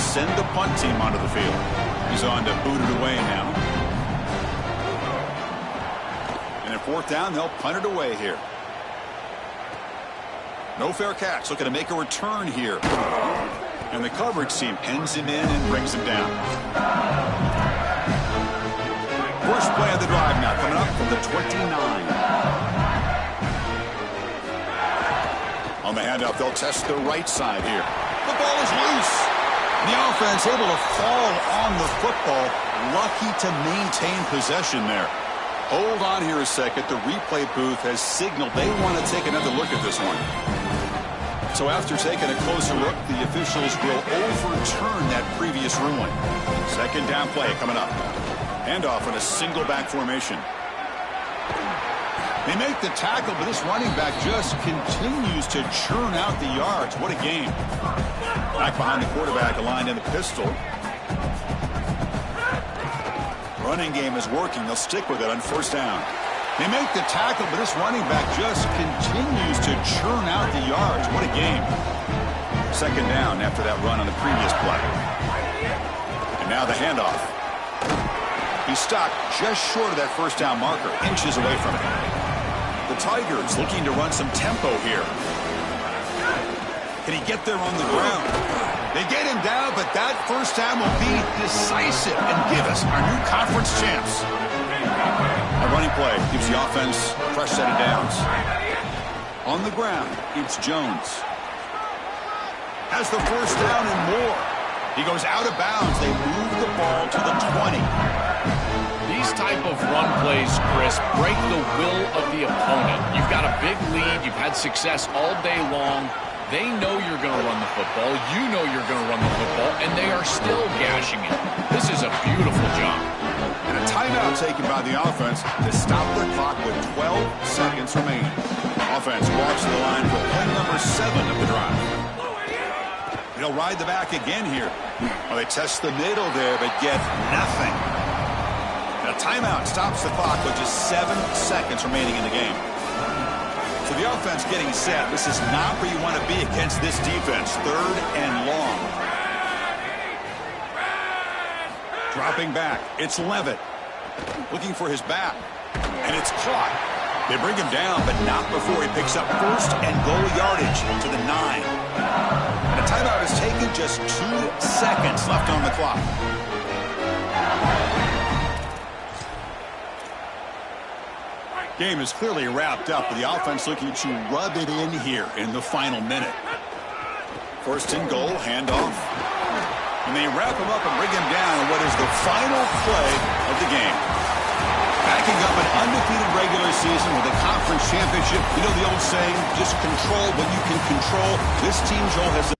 send the punt team onto the field. He's on to boot it away now. And at fourth down, they'll punt it away here. No fair catch. Looking to make a return here. And the coverage team pens him in and brings him down. First play of the drive now, coming up from the 29. On the handoff, they'll test the right side here. The ball is loose. The offense able to fall on the football. Lucky to maintain possession there. Hold on here a second. The replay booth has signaled they want to take another look at this one. So after taking a closer look, the officials will overturn that previous ruling. Second down play coming up. Handoff in a single back formation. They make the tackle, but this running back just continues to churn out the yards. What a game. Back behind the quarterback, aligned in the pistol. Running game is working. They'll stick with it on first down. They make the tackle, but this running back just continues to churn out the yards. What a game. Second down after that run on the previous play. And now the handoff. He's stopped just short of that first down marker, inches away from it. The Tigers looking to run some tempo here. Can he get there on the ground? They get him down, but that first down will be decisive and give us our new conference champs. A running play gives the offense a fresh set of downs. On the ground, it's Jones. Has the first down and more. He goes out of bounds. They move the ball to the 20. These type of run plays, Chris, break the will of the opponent. You've got a big lead. You've had success all day long. They know you're going to run the football. You know you're going to run the football, and they are still gashing it. This is a beautiful job. And a timeout taken by the offense to stop the clock with 12 seconds remaining. Offense walks to the line for play number 7 of the drive. They'll ride the back again here. Well, they test the middle there, but get nothing. A timeout stops the clock with just 7 seconds remaining in the game. So the offense getting set. This is not where you want to be against this defense. Third and long. Dropping back. It's Levitt. Looking for his back. And it's caught. They bring him down, but not before he picks up first and goal yardage to the 9. And a timeout is taken, just 2 seconds left on the clock. Game is clearly wrapped up, but the offense looking to rub it in here in the final minute. First and goal, handoff. And they wrap him up and bring him down in what is the final play of the game. Backing up an undefeated regular season with a conference championship. You know the old saying, just control what you can control. This team, Joel, has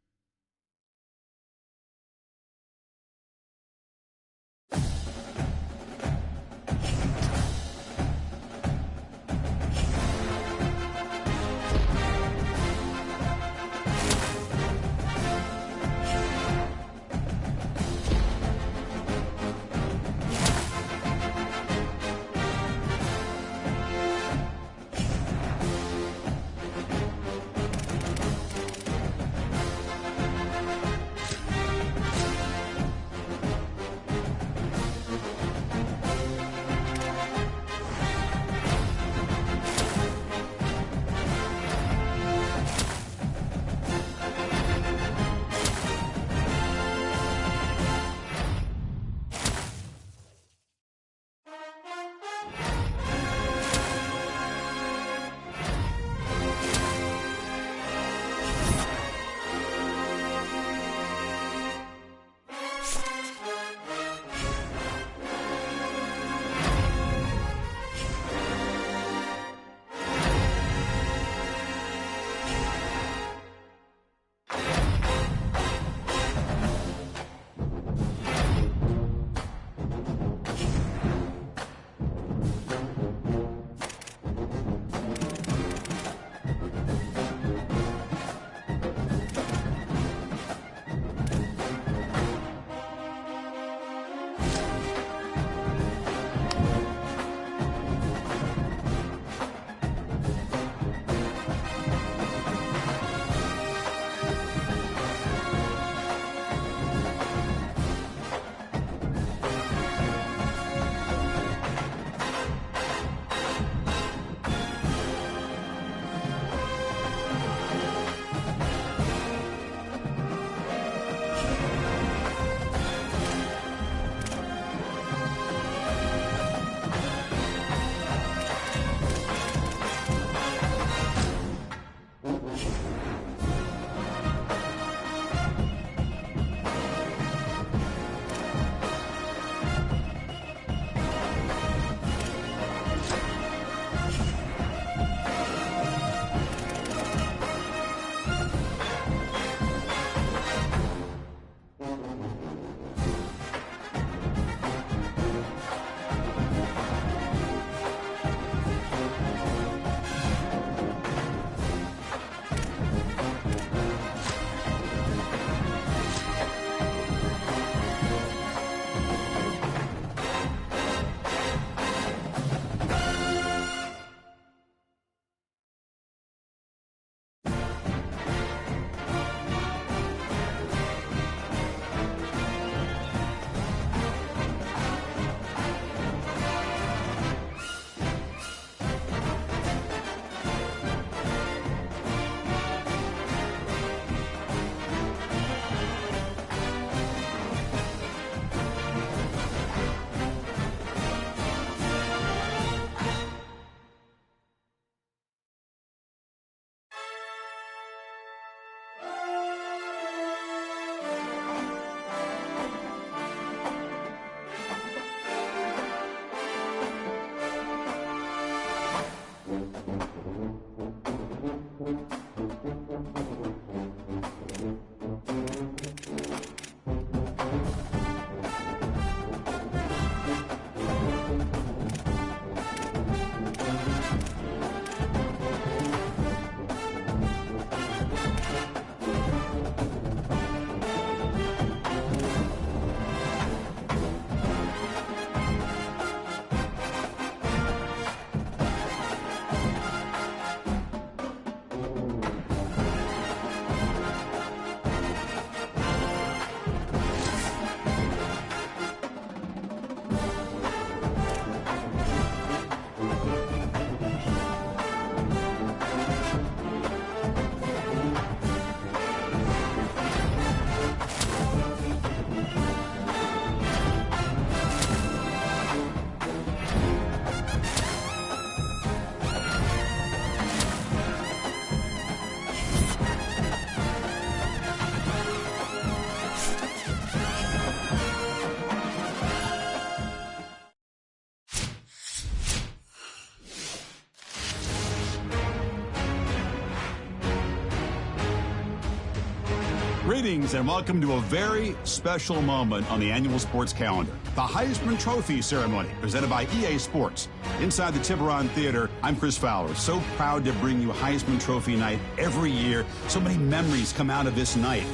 Greetings and welcome to a very special moment on the annual sports calendar. The Heisman Trophy ceremony presented by EA Sports. Inside the Tiburon Theater, I'm Chris Fowler. So proud to bring you Heisman Trophy night every year. So many memories come out of this night.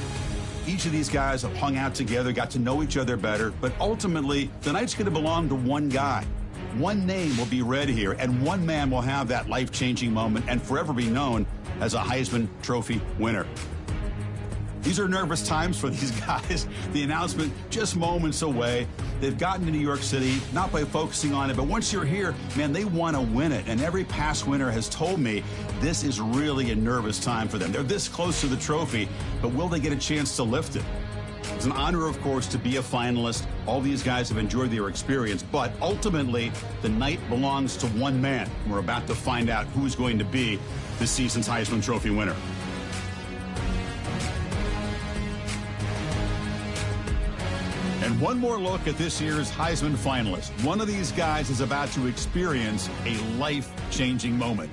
Each of these guys have hung out together, got to know each other better, but ultimately, the night's going to belong to one guy. One name will be read here, and one man will have that life-changing moment and forever be known as a Heisman Trophy winner. These are nervous times for these guys. The announcement just moments away. They've gotten to New York City, not by focusing on it, but once you're here, man, they want to win it. And every past winner has told me this is really a nervous time for them. They're this close to the trophy, but will they get a chance to lift it? It's an honor, of course, to be a finalist. All these guys have enjoyed their experience, but ultimately, the night belongs to one man. We're about to find out who's going to be this season's Heisman Trophy winner. And one more look at this year's Heisman finalist. One of these guys is about to experience a life-changing moment.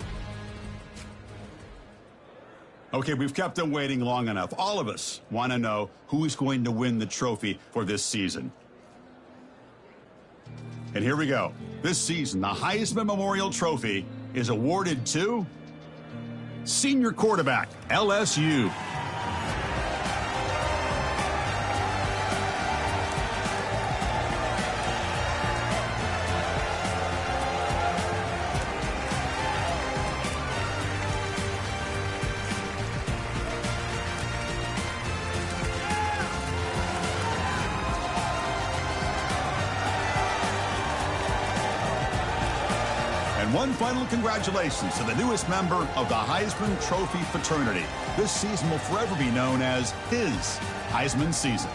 Okay, we've kept them waiting long enough. All of us want to know who's going to win the trophy for this season. And here we go. This season, the Heisman Memorial Trophy is awarded to senior quarterback, LSU. One final congratulations to the newest member of the Heisman Trophy fraternity. This season will forever be known as his Heisman season.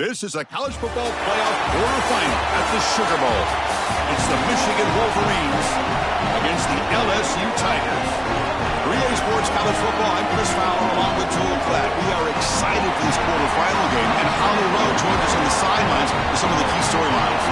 This is a college football playoff quarterfinal at the Sugar Bowl. It's the Michigan Wolverines against the LSU Tigers. For EA Sports College Football, I'm Chris Fowler along with Joel Klatt. We are excited for this quarterfinal game, and Holly Rowe joins us on the sidelines for some of the key storylines.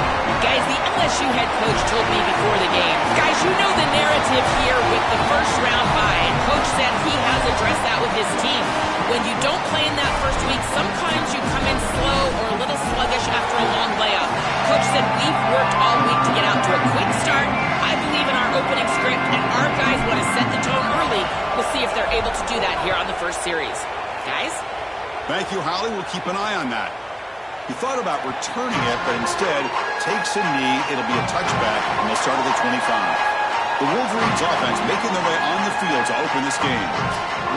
Guys, the LSU head coach told me before the game, guys, you know the narrative here with the first round bye, and coach said he has addressed that with his team. When you don't play in that first week, sometimes you come in slow or a little sluggish after a long layoff. Coach said we've worked all week to get out to a quick start. I believe in our opening script, and our guys want to set the tone early. We'll see if they're able to do that here on the first series. Guys? Thank you, Holly. We'll keep an eye on that. He thought about returning it, but instead takes a knee. It'll be a touchback, and they'll start at the 25. The Wolverines offense making their way on the field to open this game.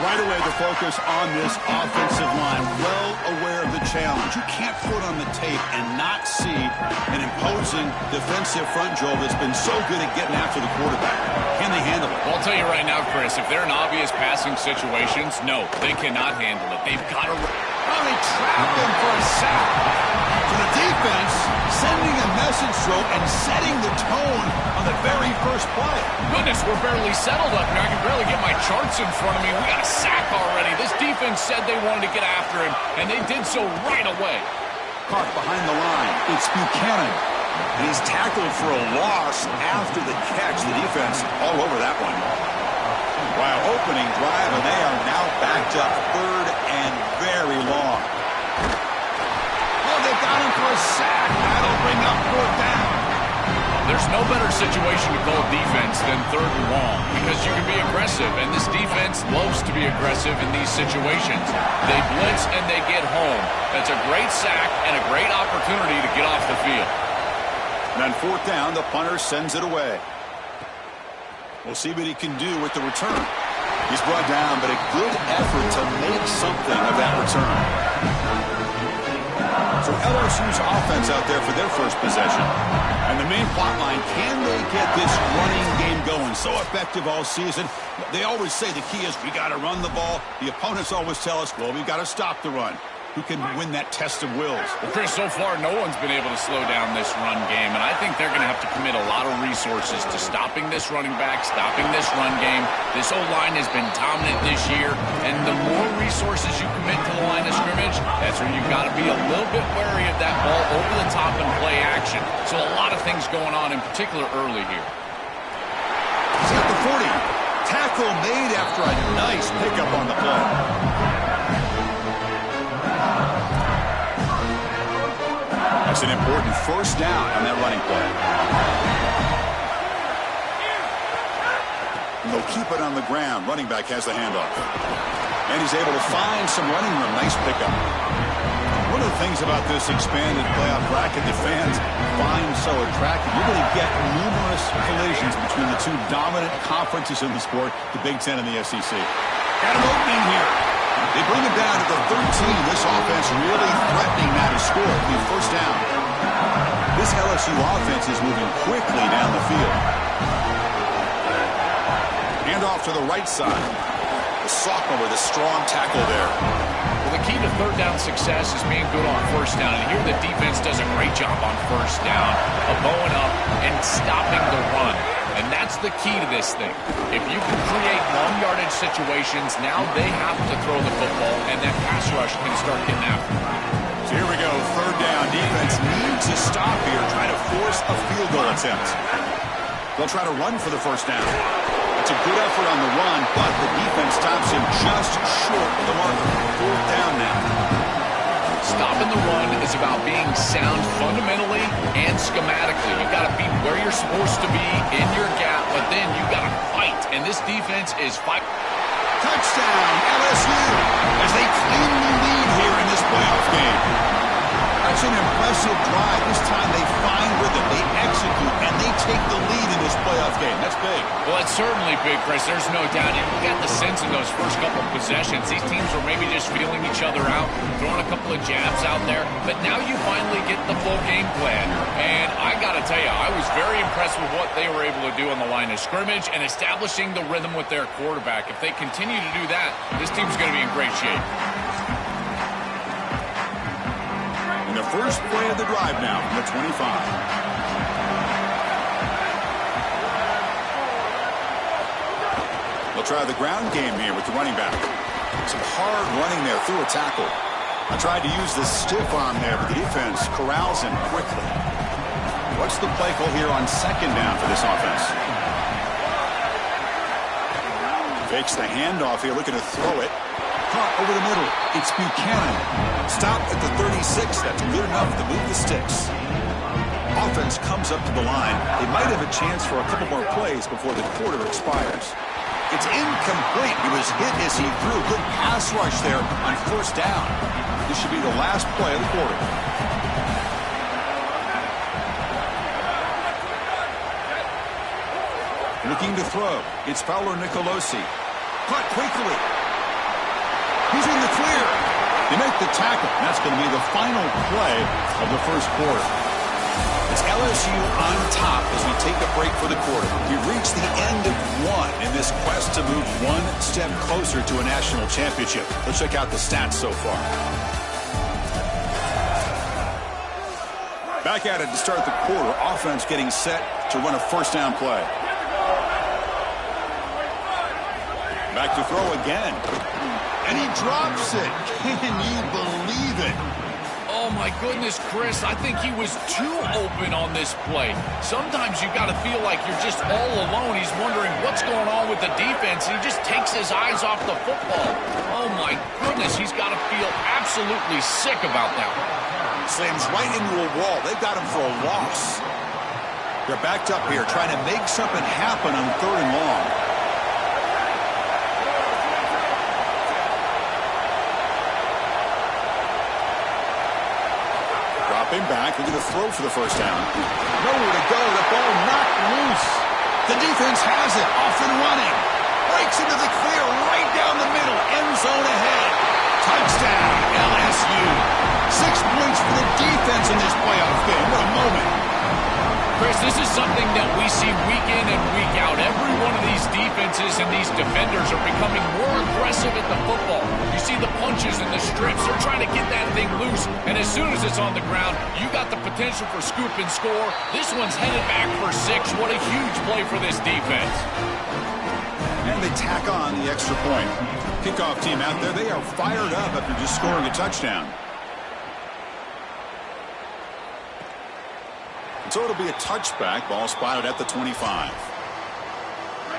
Right away, the focus on this offensive line. Well aware of the challenge. You can't put on the tape and not see an imposing defensive front, Joel, that's been so good at getting after the quarterback. Can they handle it? Well, I'll tell you right now, Chris, if they're in obvious passing situations, no, they cannot handle it. They've got to... Oh, they trap him for a sack. So the defense sending a message through and setting the tone on the very first play. Goodness, we're barely settled up here. I can barely get my charts in front of me. We got a sack already. This defense said they wanted to get after him, and they did so right away. Caught behind the line. It's Buchanan. And he's tackled for a loss after the catch. The defense all over that one. While opening drive, and they are now backed up third and very long. Oh, they got him for a sack. That'll bring up fourth down. There's no better situation to call defense than third and long because you can be aggressive, and this defense loves to be aggressive in these situations. They blitz and they get home. That's a great sack and a great opportunity to get off the field. And on fourth down, the punter sends it away. We'll see what he can do with the return. He's brought down, but a good effort to make something of that return. So LSU's offense out there for their first possession. And the main plot line, can they get this running game going? So effective all season. They always say the key is we got to run the ball. The opponents always tell us, well, we've got to stop the run. Who can win that test of wills? Well, Chris, so far, no one's been able to slow down this run game, and I think they're going to have to commit a lot of resources to stopping this running back, stopping this run game. This O-line has been dominant this year, and the more resources you commit to the line of scrimmage, that's where you've got to be a little bit wary of that ball over the top and play action. So a lot of things going on, in particular early here. He's at the 40. Tackle made after a nice pickup on the play. That's an important first down on that running play. And they'll keep it on the ground. Running back has the handoff. And he's able to find some running room. Nice pickup. One of the things about this expanded playoff bracket that fans find so attractive, you're going to get numerous collisions between the two dominant conferences in the sport, the Big Ten and the SEC. Got an opening here. They bring it down to the 13. This offense really threatening now to score. It'll be first down. This LSU offense is moving quickly down the field. Hand off to the right side. The sophomore with a strong tackle there. Well, the key to third down success is being good on first down. And here the defense does a great job on first down of bowing up and stopping the run. And that's the key to this thing. If you can create long yardage situations, now they have to throw the football, and that pass rush can start getting after them. So here we go, third down. Defense needs to stop here, try to force a field goal attempt. They'll try to run for the first down. It's a good effort on the run, but the defense stops him just short of the marker. Fourth down now. Stopping the run is about being sound fundamentally and schematically. You've got to be where you're supposed to be in your gap, but then you've got to fight. And this defense is fighting. Touchdown, LSU, as they claim the lead here in this playoff game. That's an impressive drive. This time they find rhythm, they execute, and they take the lead in this playoff game. That's big. Well, it's certainly big, Chris. There's no doubt. And you got the sense in those first couple of possessions. These teams were maybe just feeling each other out, throwing a couple of jabs out there. But now you finally get the full game plan. And I got to tell you, I was very impressed with what they were able to do on the line of scrimmage and establishing the rhythm with their quarterback. If they continue to do that, this team's going to be in great shape. And the first play of the drive now from the 25. They'll try the ground game here with the running back. Some hard running there through a tackle. I tried to use the stiff arm there, but the defense corrals him quickly. What's the play call here on second down for this offense? Fakes the handoff here, looking to throw it. Caught over the middle. It's Buchanan. Stopped at the 36. That's good enough to move the sticks. Offense comes up to the line. They might have a chance for a couple more plays before the quarter expires. It's incomplete. He was hit as he threw. Good pass rush there on first down. This should be the last play of the quarter. Looking to throw. It's Fowler Nicolosi. Caught quickly. He's in the clear. They make the tackle. That's going to be the final play of the first quarter. It's LSU on top as we take a break for the quarter. We've reached the end of one in this quest to move one step closer to a national championship. Let's check out the stats so far. Back at it to start the quarter. Offense getting set to run a first down play. Back to throw again. And he drops it. Can you believe it? Oh, my goodness, Chris. I think he was too open on this play. Sometimes you got to feel like you're just all alone. He's wondering what's going on with the defense. He just takes his eyes off the football. Oh, my goodness. He's got to feel absolutely sick about that one. Slams right into a wall. They've got him for a loss. They're backed up here trying to make something happen on third and long. Dropping back. They're going to throw for the first down. Nowhere to go. The ball knocked loose. The defense has it. Off and running. Breaks into the clear right down the middle. End zone ahead. Touchdown, LSU. 6 points for the defense in this playoff game. What a moment. Chris, this is something that we see week in and week out. Every one of these defenses and these defenders are becoming more aggressive at the football. You see the punches and the strips. They're trying to get that thing loose. And as soon as it's on the ground, you got the potential for scoop and score. This one's headed back for 6. What a huge play for this defense. And they tack on the extra point. Kickoff team out there, they are fired up after just scoring a touchdown. So it'll be a touchback. Ball spotted at the 25.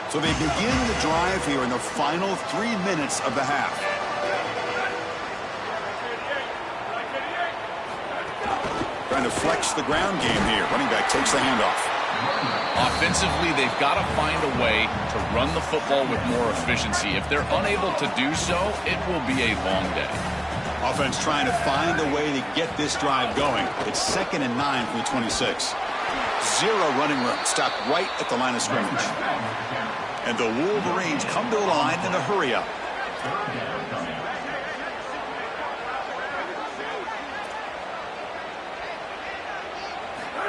So they begin the drive here in the final 3 minutes of the half. Trying to flex the ground game here. Running back takes the handoff. Offensively, they've got to find a way to run the football with more efficiency. If they're unable to do so, it will be a long day. Offense trying to find a way to get this drive going. It's 2nd and 9 from the 26. 0 running room. Stopped right at the line of scrimmage. And the Wolverines come to the line in a hurry-up.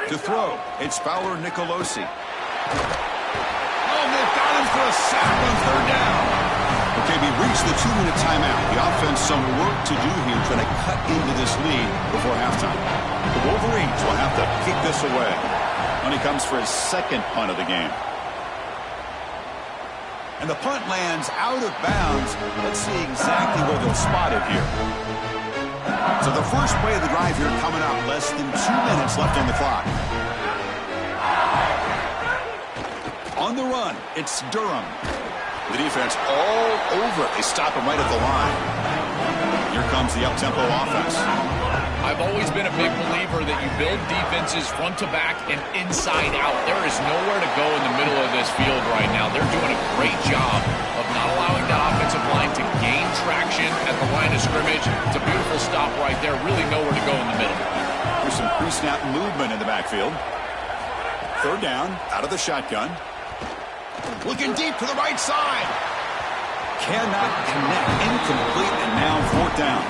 To throw, it's Fowler Nicolosi. Oh, they've got him for a sack on third down. Okay, we reached the 2-minute timeout. The offense some work to do here trying to cut into this lead before halftime. The Wolverines will have to kick this away when he comes for his second punt of the game. And the punt lands out of bounds. Let's see exactly where they'll spot it here. So the first play of the drive here coming up. Less than 2 minutes left on the clock. On the run, it's Durham. The defense all over it. They stop him right at the line. Here comes the up-tempo offense. I've always been a big believer that you build defenses front to back and inside out. There is nowhere to go in the middle of this field right now. They're doing a great job of not allowing that offensive line to gain traction at the line of scrimmage. It's a beautiful stop right there. Really nowhere to go in the middle. There's some pre-snap movement in the backfield. Third down, out of the shotgun. Looking deep to the right side. Cannot connect. Incomplete, and now fourth down.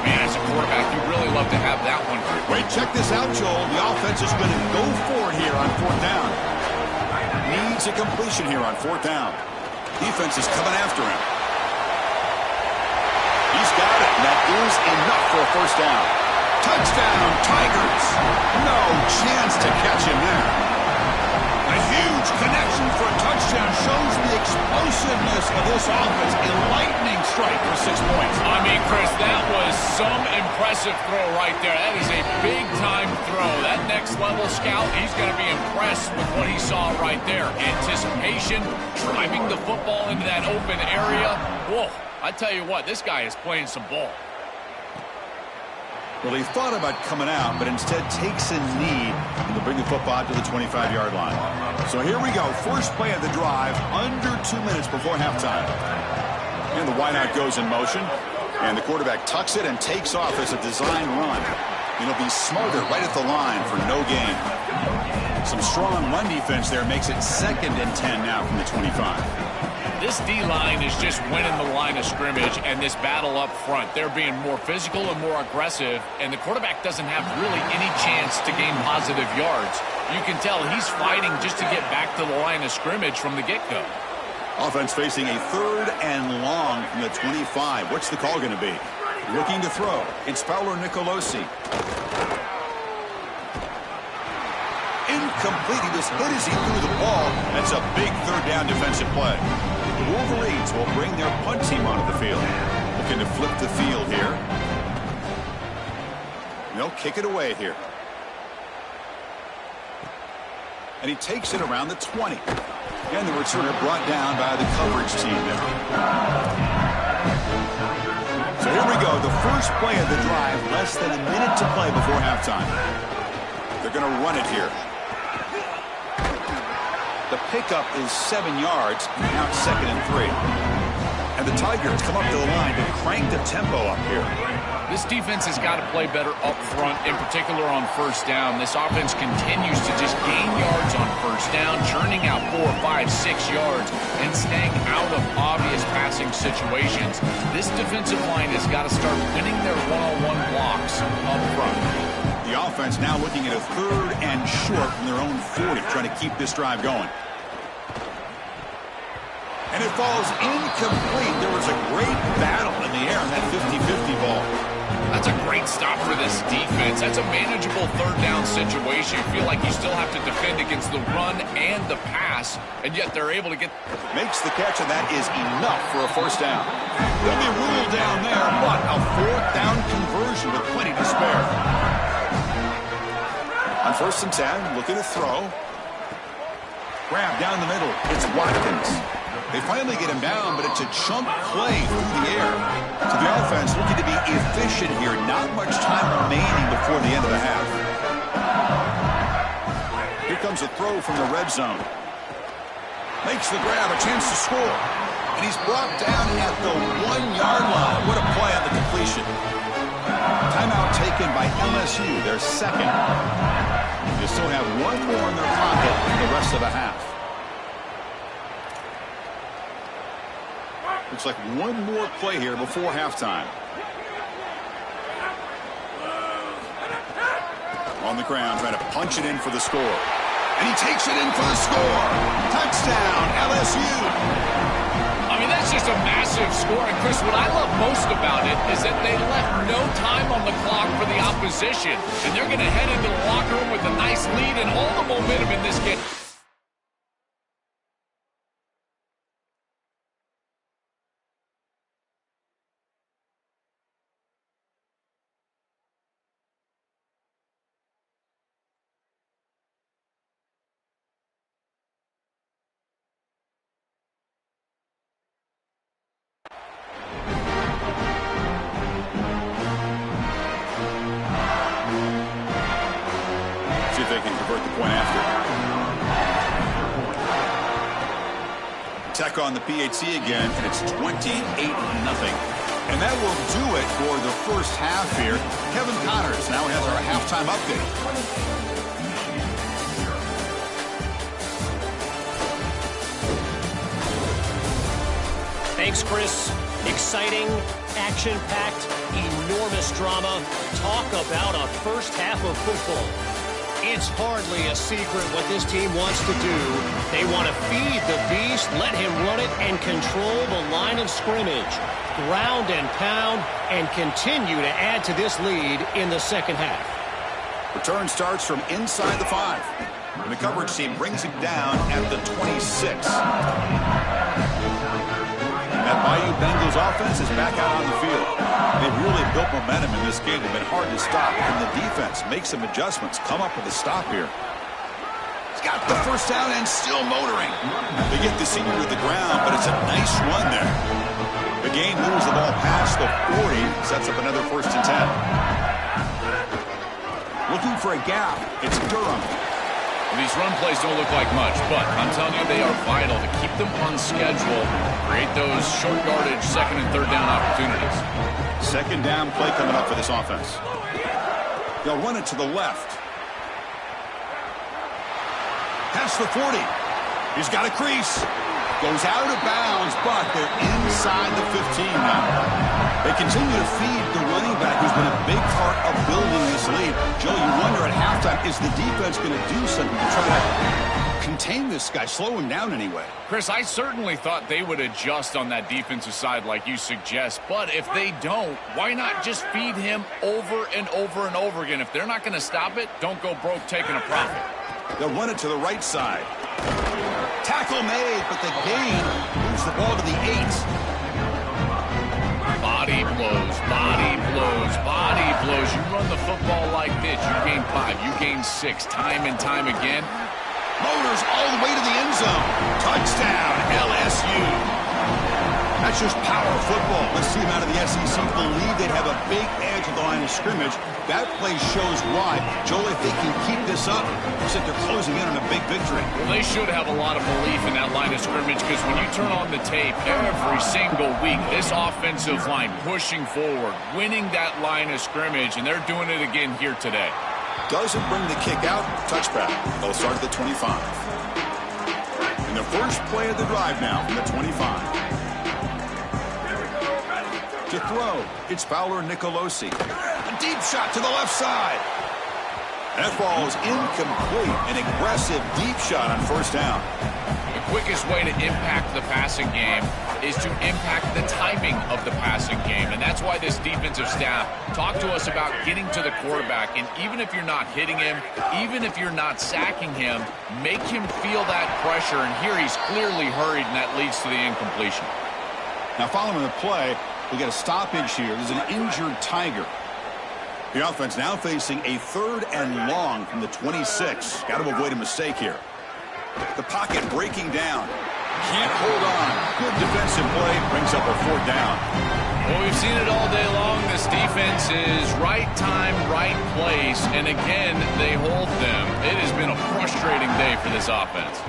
Man, as a quarterback, you'd really love to have that one. Wait, check this out, Joel. The offense is going to go for it here on fourth down. Needs a completion here on fourth down. Defense is coming after him. He's got it, and that is enough for a first down. Touchdown, Tigers. No chance to catch him there. A huge connection for a touchdown shows the explosiveness of this offense. A lightning strike for 6 points. I mean, Chris, that was some impressive throw right there. That is a big-time throw. That next-level scout, he's going to be impressed with what he saw right there. Anticipation, driving the football into that open area. Whoa, I tell you what, this guy is playing some ball. Well, he thought about coming out, but instead takes a knee to bring the football to the 25-yard line. So here we go. First play of the drive, under 2 minutes before halftime. And the wideout goes in motion. And the quarterback tucks it and takes off as a design run. It'll be smothered right at the line for no gain. Some strong run defense there makes it 2nd and 10 now from the 25. This D-line is just winning the line of scrimmage and this battle up front. They're being more physical and more aggressive, and the quarterback doesn't have really any chance to gain positive yards. You can tell he's fighting just to get back to the line of scrimmage from the get-go. Offense facing a 3rd and long from the 25. What's the call going to be? Looking to throw. It's Fowler Nicolosi. Incomplete. He was hit as he threw the ball. That's a big 3rd down defensive play. The Wolverines will bring their punt team onto the field. Looking to flip the field here. They'll kick it away here. And he takes it around the 20. And the returner brought down by the coverage team there. So here we go. The first play of the drive. Less than a minute to play before halftime. They're going to run it here. The pickup is 7 yards. Now it's 2nd and 3. And the Tigers come up to the line to crank the tempo up here. This defense has got to play better up front, in particular on first down. This offense continues to just gain yards on first down, churning out 4, 5, 6 yards, and staying out of obvious passing situations. This defensive line has got to start winning their one-on-one blocks up front. The offense now looking at a 3rd and short from their own 40, trying to keep this drive going. And it falls incomplete. There was a great battle in the air on that 50-50 ball. That's a great stop for this defense. That's a manageable 3rd down situation. You feel like you still have to defend against the run and the pass, and yet they're able to get... Makes the catch, and that is enough for a 1st down. They'll be ruled down there, but a 4th down conversion with plenty to spare. On 1st and 10, looking to throw. Grab down the middle. It's Watkins. They finally get him down, but it's a chunk play through the air. So the offense looking to be efficient here. Not much time remaining before the end of the half. Here comes a throw from the red zone. Makes the grab, a chance to score. And he's brought down at the 1-yard line. What a play on the completion. Timeout taken by LSU, their 2nd. They still have 1 more in their pocket for the rest of the half. Looks like 1 more play here before halftime. On the ground, trying to punch it in for the score. And he takes it in for the score. Touchdown, LSU. I mean, that's just a massive score. And, Chris, what I love most about it is that they left no time on the clock for the opposition. And they're going to head into the locker room with a nice lead and all the momentum in this game. See if they can convert the point after. Tech on the PHC again, and it's 28-0. And that will do it for the first half here. Kevin Connors now has our halftime update. Thanks, Chris. Exciting, action-packed, enormous drama. Talk about a first half of football. It's hardly a secret what this team wants to do. They want to feed the beast, let him run it, and control the line of scrimmage. Ground and pound, and continue to add to this lead in the second half. Return starts from inside the 5. And the coverage team brings him down at the 26. That Bayou Bengals offense is back out on the field. They've really built momentum in this game. They've been hard to stop. And the defense makes some adjustments, come up with a stop here. He's got the first down and still motoring. They get the senior to the ground, but it's a nice run there. The gain moves the ball past the 40, sets up another 1st and 10. Looking for a gap. It's Durham. These run plays don't look like much, but I'm telling you, they are vital to keep them on schedule, create those short yardage 2nd and 3rd down opportunities. 2nd down play coming up for this offense. They'll run it to the left. Past the 40. He's got a crease. Goes out of bounds, but they're inside the 15 now. They continue to feed the running back, who's been a big part of building this lead. Joe, you wonder at halftime, is the defense going to do something to try to contain this guy, slow him down anyway? Chris, I certainly thought they would adjust on that defensive side like you suggest, but if they don't, why not just feed him over and over and over again? If they're not going to stop it, don't go broke taking a profit. They'll run it to the right side. Tackle made, but the gain moves the ball to the 8. Body blows, body blows, body blows. You run the football like this, you gain 5, you gain 6, time and time again. Motors all the way to the end zone. Touchdown, LSU. That's just power football. Let's see them out of the SEC. Believe they'd have a big edge at the line of scrimmage. That play shows why. Joel, if they can keep this up, looks like they're closing in on a big victory. Well, they should have a lot of belief in that line of scrimmage, because when you turn on the tape every single week, this offensive line pushing forward, winning that line of scrimmage, and they're doing it again here today. Doesn't bring the kick out. Touchback. They'll start at the 25. And the first play of the drive now from the 25. To throw, it's Fowler Nicolosi. A deep shot to the left side. That ball is incomplete. An aggressive deep shot on 1st down. The quickest way to impact the passing game is to impact the timing of the passing game, and that's why this defensive staff talked to us about getting to the quarterback, and even if you're not hitting him, even if you're not sacking him, make him feel that pressure, and here he's clearly hurried, and that leads to the incompletion. Now following the play, we got a stoppage here. There's an injured Tiger. The offense now facing a 3rd and long from the 26. Got to avoid a mistake here. The pocket breaking down. Can't hold on. Good defensive play. Brings up a 4th down. Well, we've seen it all day long. This defense is right time, right place. And again, they hold them. It has been a frustrating day for this offense.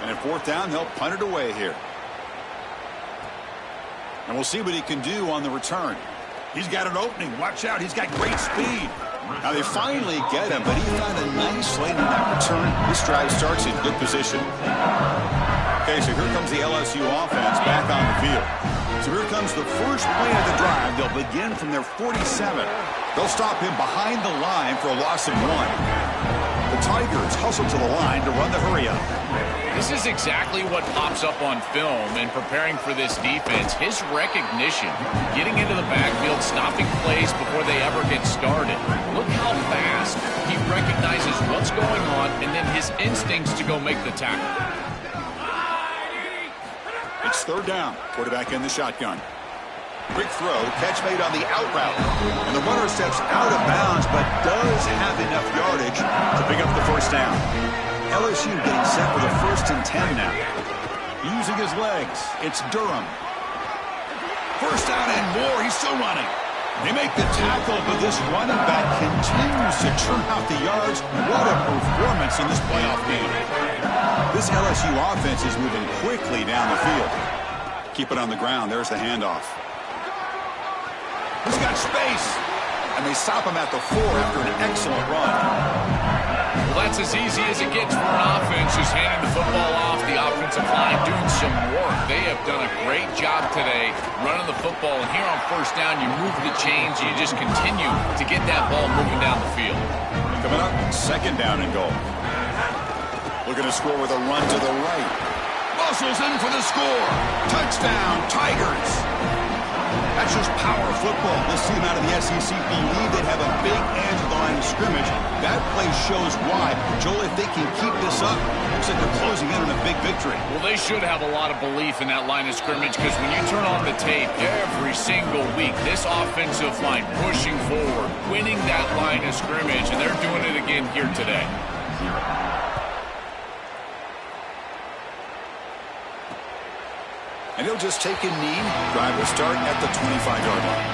And at 4th down, they'll punt it away here. And we'll see what he can do on the return. He's got an opening. Watch out. He's got great speed. Now they finally get him, but he found a nice lane on that return. This drive starts in good position. Okay, so here comes the LSU offense back on the field. So here comes the first play of the drive. They'll begin from their 47. They'll stop him behind the line for a loss of 1. The Tigers hustle to the line to run the hurry-up. This is exactly what pops up on film in preparing for this defense. His recognition, getting into the backfield, stopping plays before they ever get started. Look how fast he recognizes what's going on and then his instincts to go make the tackle. It's 3rd down. Quarterback in the shotgun. Quick throw, catch made on the out route. And the runner steps out of bounds, but does have enough yardage to pick up the 1st down. LSU getting set for the 1st and 10 now. Using his legs, it's Durham. 1st down and more, he's still running. They make the tackle, but this running back continues to churn out the yards. What a performance in this playoff game. This LSU offense is moving quickly down the field. Keep it on the ground, there's the handoff. He's got space, and they stop him at the 4 after an excellent run. Well, that's as easy as it gets for an offense, just handing the football off. The offensive line doing some work. They have done a great job today running the football. And here on 1st down, you move the chains. You just continue to get that ball moving down the field. Coming up, 2nd down and goal. Looking to score with a run to the right. Muscles in for the score. Touchdown, Tigers. That's just power football. This team out of the SEC believe they'd have a big edge at the line of scrimmage. play shows why. Joel, if they can keep this up, looks like they're closing in on a big victory. Well, they should have a lot of belief in that line of scrimmage because when you turn on the tape every single week, this offensive line pushing forward, winning that line of scrimmage, and they're doing it again here today. And he'll just take a knee. Drive will start at the 25-yard line.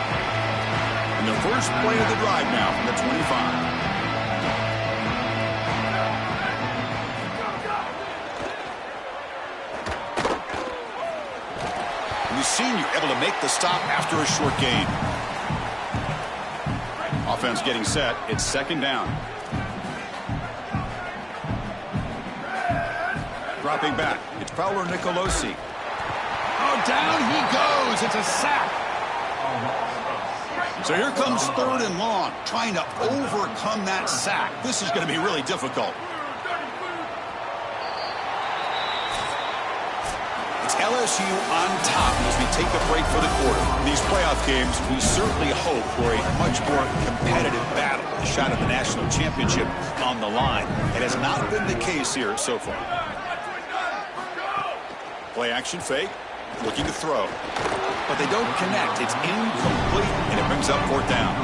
And the first play of the drive now from the 25. And the senior able to make the stop after a short gain. Offense getting set. It's second down. Dropping back. It's Paolo Nicolosi. Oh, down he goes. It's a sack. So here comes third and long, trying to overcome that sack. This is going to be really difficult. It's LSU on top as we take a break for the quarter. In these playoff games, we certainly hope for a much more competitive battle, a shot at the national championship on the line. It has not been the case here so far. Play action fake. Looking to throw, but they don't connect. It's incomplete, and it brings up fourth down.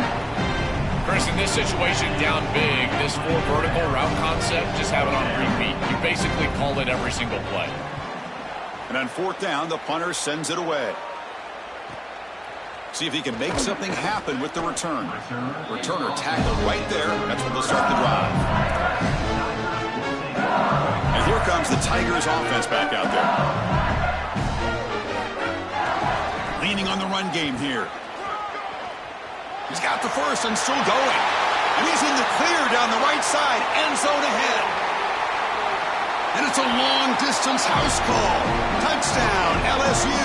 Chris, in this situation, down big, this four vertical route concept, just have it on repeat. You basically call it every single play. And on fourth down, the punter sends it away. See if he can make something happen with the return. Returner tackled right there. That's where they'll start the drive. And here comes the Tigers offense back out there. Leaning on the run game here. He's got the first and still going. And he's in the clear down the right side. End zone ahead. And it's a long-distance house call. Touchdown, LSU.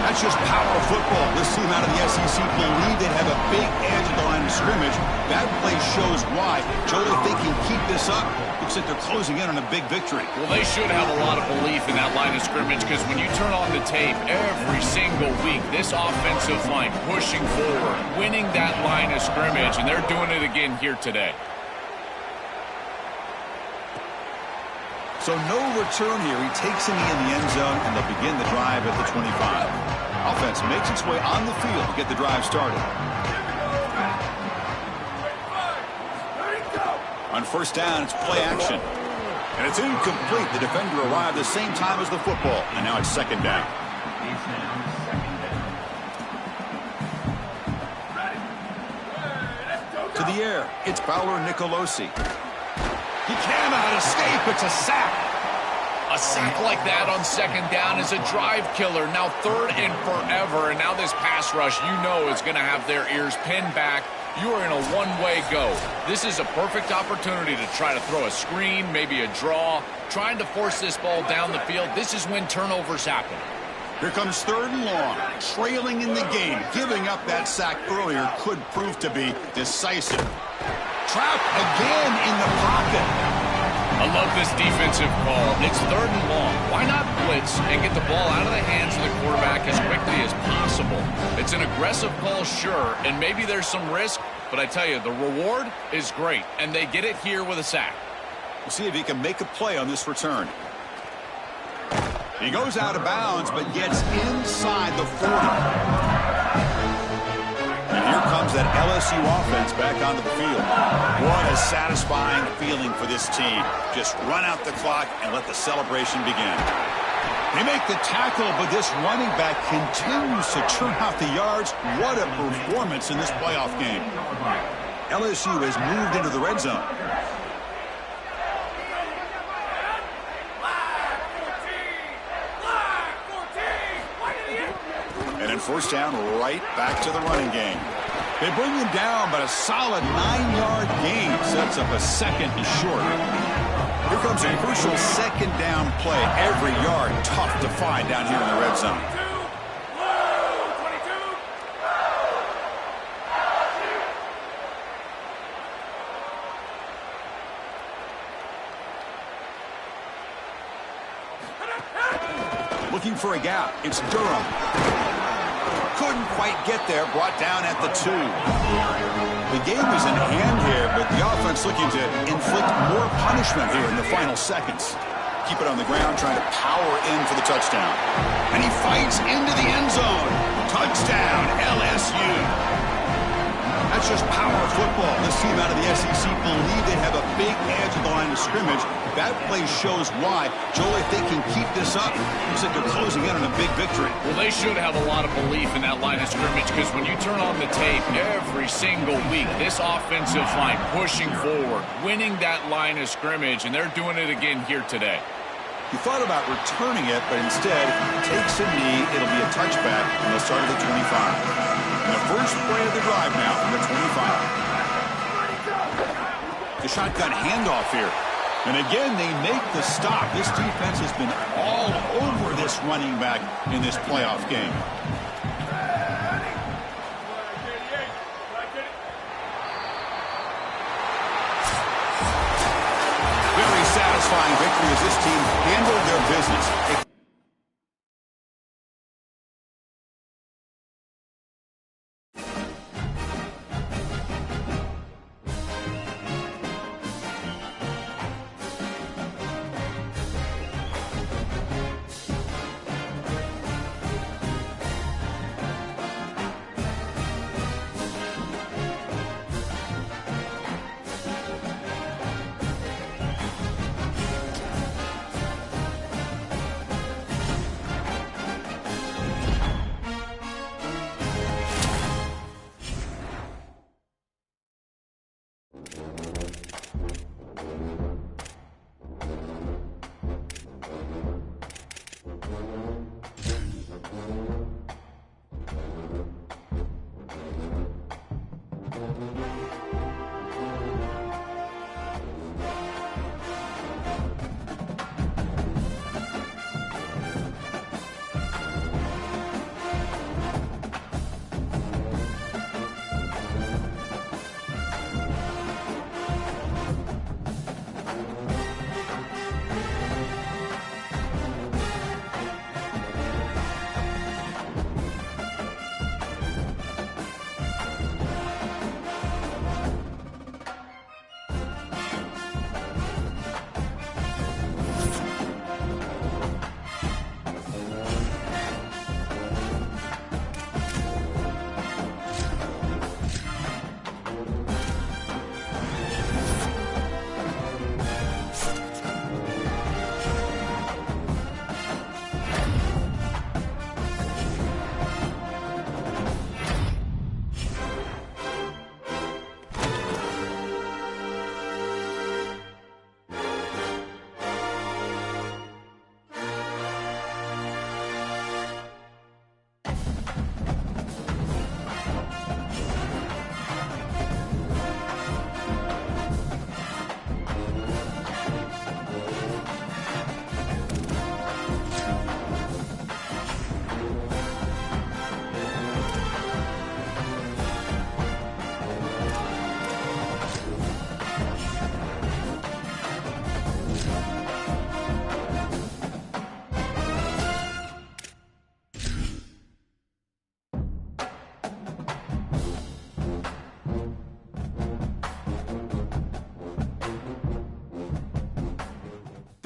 That's just power football. This team out of the SEC believe they'd have a big edge at the line of scrimmage. That play shows why. Joel, if they can keep this up, looks like they're closing in on a big victory. Well, they should have a lot of belief in that line of scrimmage because when you turn on the tape every single week, this offensive line pushing forward, winning that line of scrimmage, and they're doing it again here today. So no return here. He takes a knee in the end zone, and they'll begin the drive at the 25. Offense makes its way on the field to get the drive started. On first down, it's play action. And it's incomplete. The defender arrived the same time as the football, and now it's second down. To the air, it's Paolo Nicolosi. He cannot escape. It's a sack. A sack like that on second down is a drive killer. Now third and forever, and now this pass rush, you know, is going to have their ears pinned back. You are in a one-way go. This is a perfect opportunity to try to throw a screen, maybe a draw, trying to force this ball down the field. This is when turnovers happen. Here comes third and long, trailing in the game. Giving up that sack earlier could prove to be decisive. Trapped again in the pocket. I love this defensive call. It's third and long. Why not blitz and get the ball out of the hands of the quarterback as quickly as possible? It's an aggressive call, sure, and maybe there's some risk, but I tell you, the reward is great, and they get it here with a sack. We'll see if he can make a play on this return. He goes out of bounds, but gets inside the 40. And here comes that LSU offense back onto the field. What a satisfying feeling for this team. Just run out the clock and let the celebration begin. They make the tackle, but this running back continues to churn out the yards. What a performance in this playoff game. LSU has moved into the red zone. And in first down, right back to the running game. They bring him down, but a solid 9-yard gain sets up a second and short. Here comes a crucial second down play. Every yard tough to find down here in the red zone. Looking for a gap. It's Durham. Couldn't quite get there, brought down at the 2. The game is in hand here, but the offense looking to inflict more punishment here in the final seconds. Keep it on the ground, trying to power in for the touchdown. And he fights into the end zone. Touchdown, LSU. That's just power of football. This team out of the SEC believe they have a big edge at the line of scrimmage. That play shows why. Joel, if they can keep this up, looks like they're closing in on a big victory. Well, they should have a lot of belief in that line of scrimmage, because when you turn on the tape every single week, this offensive line pushing forward, winning that line of scrimmage, and they're doing it again here today. He thought about returning it, but instead takes a knee. It'll be a touchback, and they'll start at the 25. And the first play of the drive now from the 25. The shotgun handoff here. And again, they make the stop. This defense has been all over this running back in this playoff game. Very satisfying victory as this team handled their business.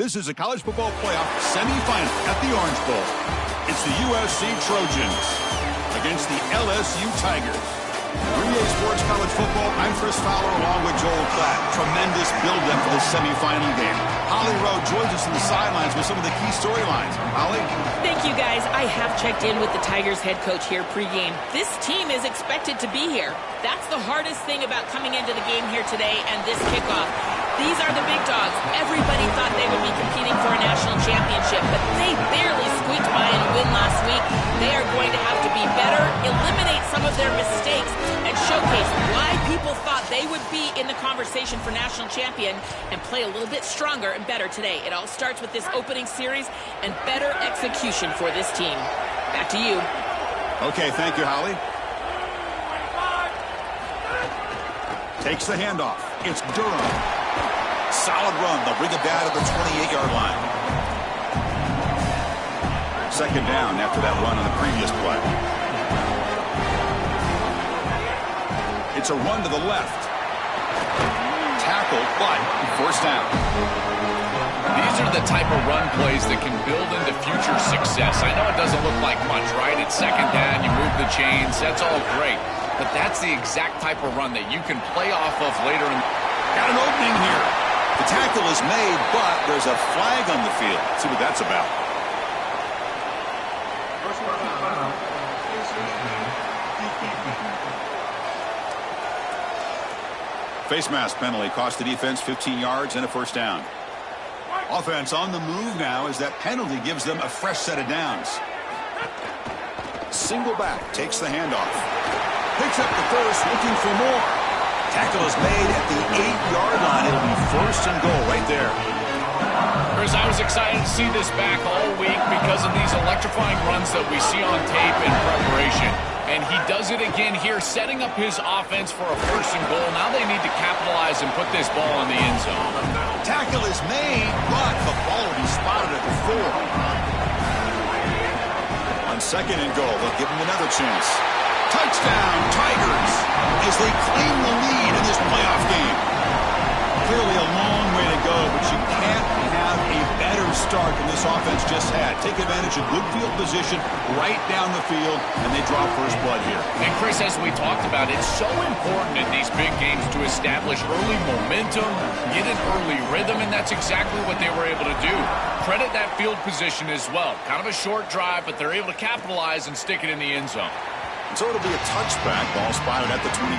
This is a college football playoff semifinal at the Orange Bowl. It's the USC Trojans against the LSU Tigers. 3A Sports College Football, I'm Chris Fowler along with Joel Klatt. Tremendous build-up for this semifinal game. Holly Rowe joins us on the sidelines with some of the key storylines. Holly? Thank you, guys. I have checked in with the Tigers head coach here pregame. This team is expected to be here. That's the hardest thing about coming into the game here today and this kickoff. These are the big dogs. Everybody thought they would be competing for a national championship, but they barely squeaked by and win last week. They are going to have to be better, eliminate some of their mistakes, and showcase why people thought they would be in the conversation for national champion and play a little bit stronger and better today. It all starts with this opening series and better execution for this team. Back to you. Okay, thank you, Holly. Takes the handoff. It's Durham. Solid run. They'll bring it down to the 28-yard line. Second down after that run on the previous play. It's a run to the left. Tackled, but first down. These are the type of run plays that can build into future success. I know it doesn't look like much, right? It's second down, you move the chains, that's all great. But that's the exact type of run that you can play off of later. Got an opening here. The tackle is made, but there's a flag on the field. Let's see what that's about. Face mask penalty cost the defense 15 yards and a first down. Offense on the move now as that penalty gives them a fresh set of downs. Single back, takes the handoff. Picks up the first, looking for more. Tackle is made at the 8-yard line. It'll be first and goal right there. Chris, I was excited to see this back all week because of these electrifying runs that we see on tape in preparation. And he does it again here, setting up his offense for a first and goal. Now they need to capitalize and put this ball in the end zone. Tackle is made, but the ball will be spotted at the 4. On second and goal, they'll give him another chance. Touchdown, Tigers, as they claim the lead in this playoff game. Clearly a long way to go, but you can't have a better start than this offense just had. Take advantage of good field position right down the field, and they draw first blood here. And Chris, as we talked about, it's so important in these big games to establish early momentum, get an early rhythm, and that's exactly what they were able to do. Credit that field position as well. Kind of a short drive, but they're able to capitalize and stick it in the end zone. So it'll be a touchback, ball spotted at the 25.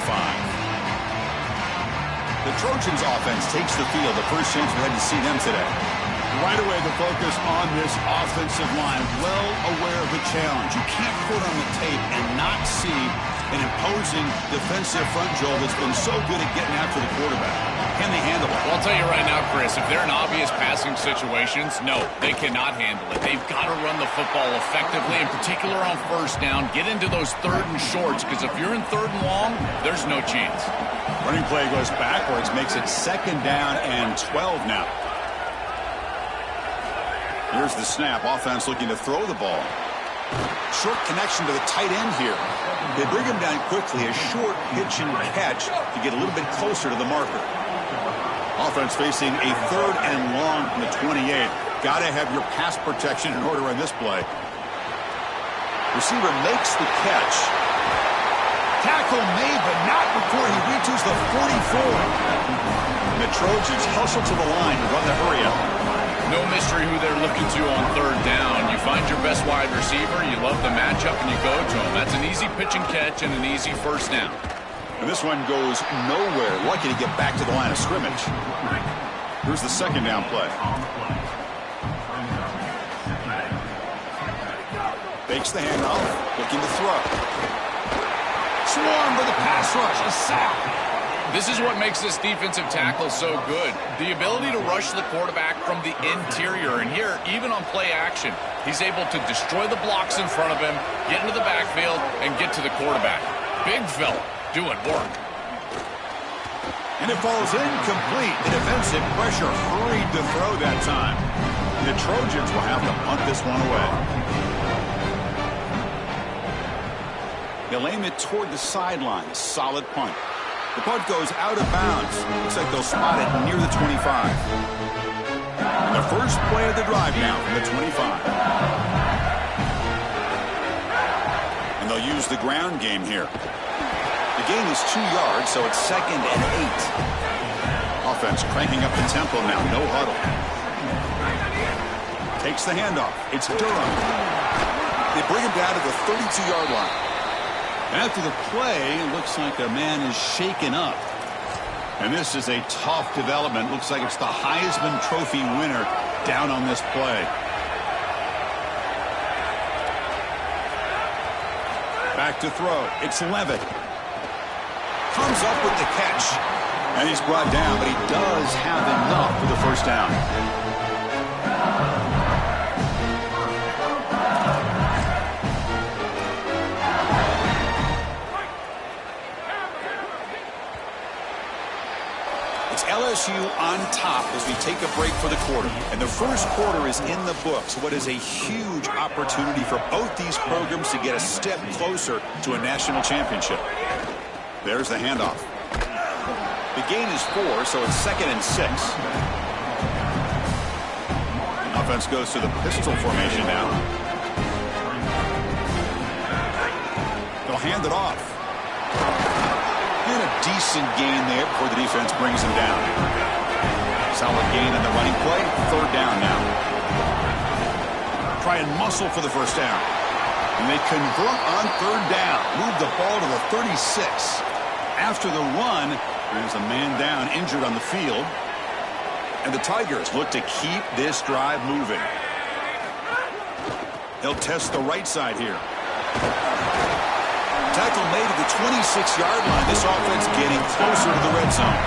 The Trojans offense takes the field. The first chance we had to see them today. Right away, the focus on this offensive line. Well aware of the challenge. You can't put on the tape and not see an imposing defensive front, Joel, that's been so good at getting after the quarterback. Can they handle it? Well, I'll tell you right now, Chris, if they're in obvious passing situations, no, they cannot handle it. They've got to run the football effectively, in particular on first down. Get into those third and shorts, because if you're in third and long, there's no chance. Running play goes backwards, makes it second down and 12 now. Here's the snap. Offense looking to throw the ball. Short connection to the tight end here. They bring him down quickly. A short pitch and catch to get a little bit closer to the marker. Offense facing a third and long from the 28. Got to have your pass protection in order on this play. Receiver makes the catch. Tackle made, but not before he reaches the 44. And the Trojans hustle to the line to run the hurry up. No mystery who they're looking to on third down. You find your best wide receiver, you love the matchup, and you go to him. That's an easy pitch and catch and an easy first down. And this one goes nowhere. Lucky to get back to the line of scrimmage. Here's the second down play. Fakes the handoff, looking to throw. Swarm for the pass rush, a sack. This is what makes this defensive tackle so good. The ability to rush the quarterback from the interior. And here, even on play action, he's able to destroy the blocks in front of him, get into the backfield, and get to the quarterback. Big fella doing work. And it falls incomplete. The defensive pressure hurried to throw that time. And the Trojans will have to punt this one away. They'll aim it toward the sideline. A solid punt. The punt goes out of bounds. Looks like they'll spot it near the 25. And the first play of the drive now from the 25. And they'll use the ground game here. The gain is 2 yards, so it's second and 8. Offense cranking up the tempo now. No huddle. Takes the handoff. It's Durham. They bring him down to the 32-yard line. After the play, it looks like a man is shaken up. And this is a tough development. Looks like it's the Heisman Trophy winner down on this play. Back to throw. It's Levitt. Comes up with the catch. And he's brought down, but he does have enough for the first down. LSU on top as we take a break for the quarter. And the first quarter is in the books. What is a huge opportunity. opportunity for both these programs to get a step closer to a national championship. 2 minutes remaining in the first quarter. 3 seconds to go. They'll run the ball. There's the handoff. The gain is 4, so it's 2nd and 6. Offense goes to the pistol formation now. They'll hand it off. And a decent gain there before the defense brings him down. Solid gain in the running play. 3rd down now. Try and muscle for the first down. And they convert on 3rd down. Move the ball to the 36. After the run, there's a man down, injured on the field. And the Tigers look to keep this drive moving. They'll test the right side here. Tackle made at the 26-yard line. This offense getting closer to the red zone.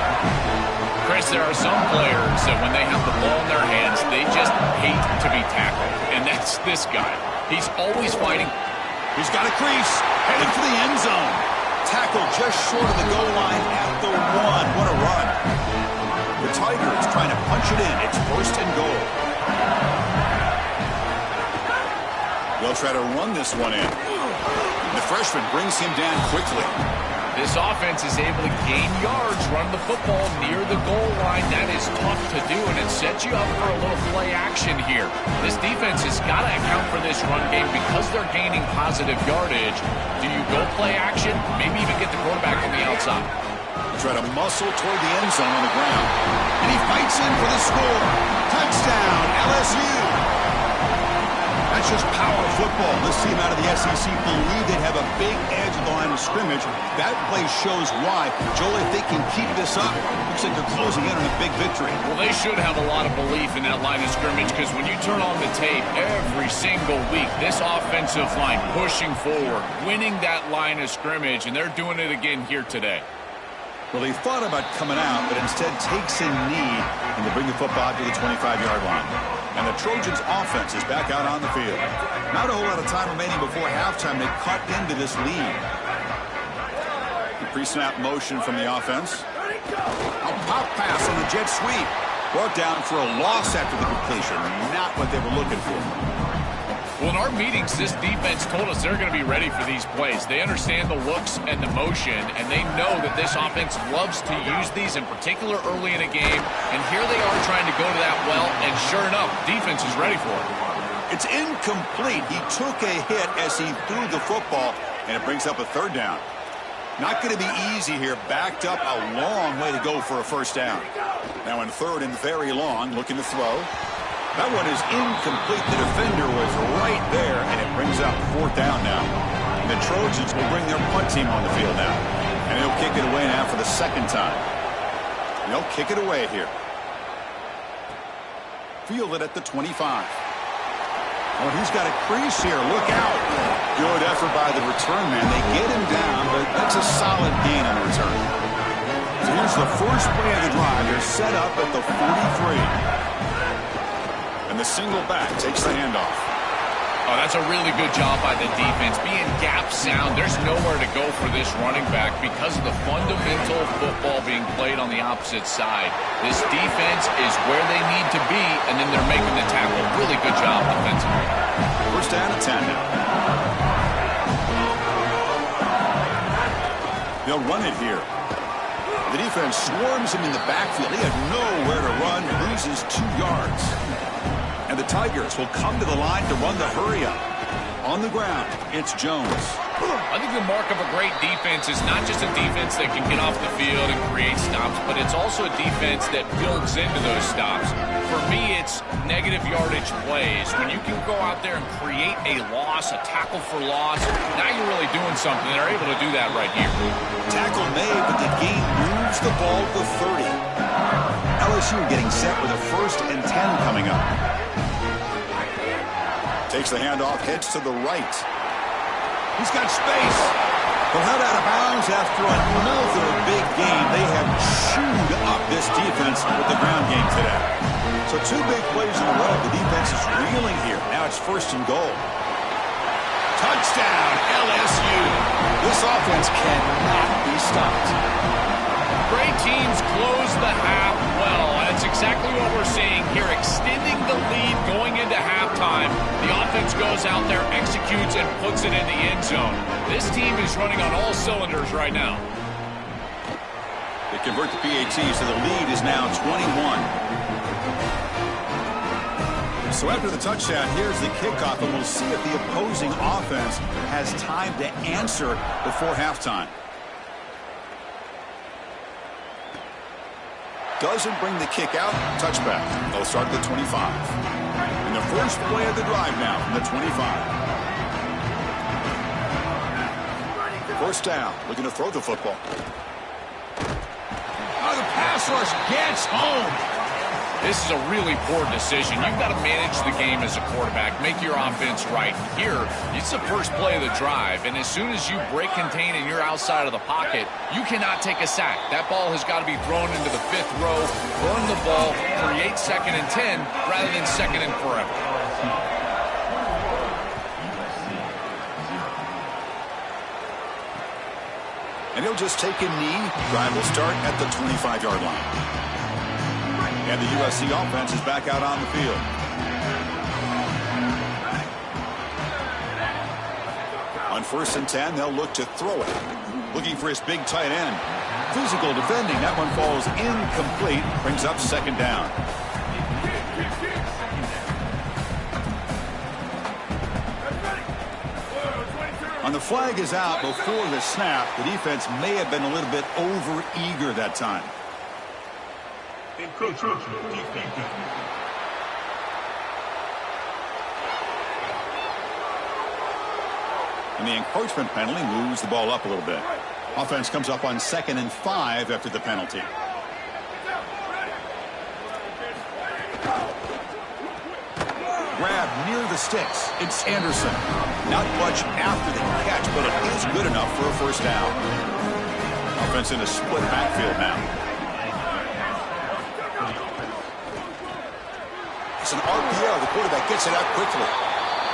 Chris, there are some players that when they have the ball in their hands, they just hate to be tackled. And that's this guy. He's always fighting. He's got a crease, heading for the end zone. Tackle just short of the goal line at the 1. What a run. The Tigers trying to punch it in. It's 1st and goal. They'll try to run this one in. The freshman brings him down quickly. This offense is able to gain yards, run the football near the goal line. That is tough to do, and it sets you up for a little play action here. This defense has got to account for this run game because they're gaining positive yardage. Do you go play action? Maybe even get the quarterback on the outside. Try to muscle toward the end zone on the ground. And he fights in for the score. Touchdown, LSU. That's just power football. This team out of the SEC believe they have a big edge at the line of scrimmage. That play shows why. Joel, if they can keep this up, looks like they're closing in on a big victory. Well, they should have a lot of belief in that line of scrimmage because when you turn on the tape every single week, this offensive line pushing forward, winning that line of scrimmage, and they're doing it again here today. Well, they thought about coming out, but instead takes a knee and they bring the football to the 25-yard line. And the Trojans' offense is back out on the field. Not a whole lot of time remaining before halftime. They cut into this lead. The pre-snap motion from the offense. A pop pass on the jet sweep. Brought down for a loss after the completion. Not what they were looking for. Well, in our meetings, this defense told us they're going to be ready for these plays. They understand the looks and the motion, and they know that this offense loves to use these, in particular early in a game. And here they are trying to go to that well, and sure enough, defense is ready for it. It's incomplete. He took a hit as he threw the football, and it brings up a 3rd down. Not going to be easy here. Backed up a long way to go for a first down. Now in 3rd and very long, looking to throw. That one is incomplete. The defender was right there, and it brings up 4th down now. And the Trojans will bring their punt team on the field now. And he'll kick it away now for the 2nd time. And they'll kick it away here. Field it at the 25. Oh, he's got a crease here. Look out. Good effort by the return man. They get him down, but that's a solid gain on the return. So here's the first play of the drive. They're set up at the 43. And the single back takes the handoff. Oh, that's a really good job by the defense. Being gap sound, there's nowhere to go for this running back because of the fundamental football being played on the opposite side. This defense is where they need to be, and then they're making the tackle. Really good job defensively. First down at 10 now. They'll run it here. The defense swarms him in the backfield. He had nowhere to run, loses 2 yards. And the Tigers will come to the line to run the hurry-up. On the ground, it's Jones. I think the mark of a great defense is not just a defense that can get off the field and create stops, but it's also a defense that builds into those stops. For me, it's negative yardage plays. When you can go out there and create a loss, a tackle for loss, now you're really doing something. They're able to do that right here. Tackle made, but the gain moves the ball to 30. LSU getting set with a 1st and 10 coming up. Takes the handoff, heads to the right. He's got space. But head out of bounds after another big game. They have chewed up this defense with the ground game today. So 2 big plays in a row. The defense is reeling here. Now it's 1st and goal. Touchdown, LSU. This offense cannot be stopped. Great teams close the half well, and it's exactly what we're seeing here, extending the lead going into halftime. The offense goes out there, executes, and puts it in the end zone. This team is running on all cylinders right now. convert the PAT, so the lead is now 21. So after the touchdown, here's the kickoff, and we'll see if the opposing offense has time to answer before halftime. Doesn't bring the kick out. Touchback. They'll start the 25. And the first play of the drive now from the 25. First down. Looking to throw the football. Oh, the pass rush gets home. This is a really poor decision. You've got to manage the game as a quarterback, make your offense right. Here, it's the first play of the drive, and as soon as you break contain and you're outside of the pocket, you cannot take a sack. That ball has got to be thrown into the 5th row, burn the ball, create 2nd and 10 rather than 2nd and forever. And he'll just take a knee. Drive will start at the 25-yard line. And the USC offense is back out on the field. On 1st and 10, they'll look to throw it. Looking for his big tight end. Physical defending. That one falls incomplete. Brings up 2nd down. On the flag is out before the snap. The defense may have been a little bit over-eager that time. And the encroachment penalty moves the ball up a little bit. Offense comes up on 2nd and 5 after the penalty. Grab near the sticks. It's Anderson. Not much after the catch, but it is good enough for a first down. Offense in a split backfield now. It's an RPO. The quarterback gets it out quickly.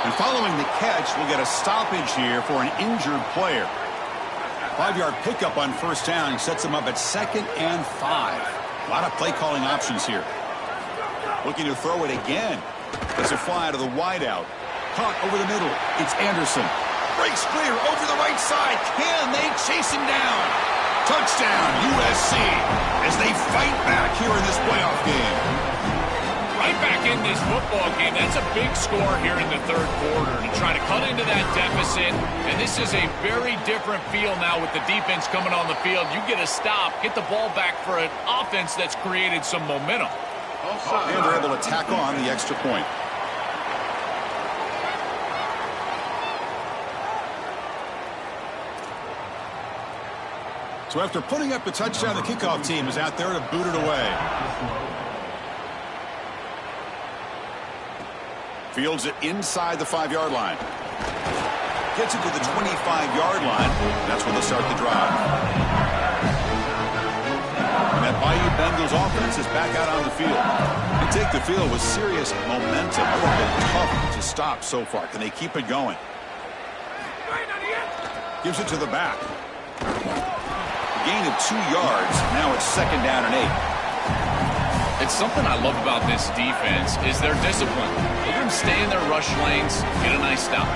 And following the catch, we'll get a stoppage here for an injured player. 5-yard pickup on first down sets them up at 2nd and 5. A lot of play calling options here. Looking to throw it again. It's a fly out of the wideout. Caught over the middle. It's Anderson. Breaks clear over the right side. Can they chase him down? Touchdown, USC, as they fight back here in this playoff game. Right back in this football game. That's a big score here in the 3rd quarter to try to cut into that deficit. And this is a very different feel now with the defense coming on the field. You get a stop, get the ball back for an offense that's created some momentum. And they're able to tack on the extra point. So after putting up the touchdown, the kickoff team is out there to boot it away. Fields it inside the 5-yard line. Gets it to the 25-yard line. That's where they'll start the drive. And that Bayou Bengals offense is back out on the field. They take the field with serious momentum. It would have been tough to stop so far. Can they keep it going? Gives it to the back. Gain of 2 yards. Now it's 2nd down and 8. It's something I love about this defense is their discipline. Let them stay in their rush lanes, get a nice stop.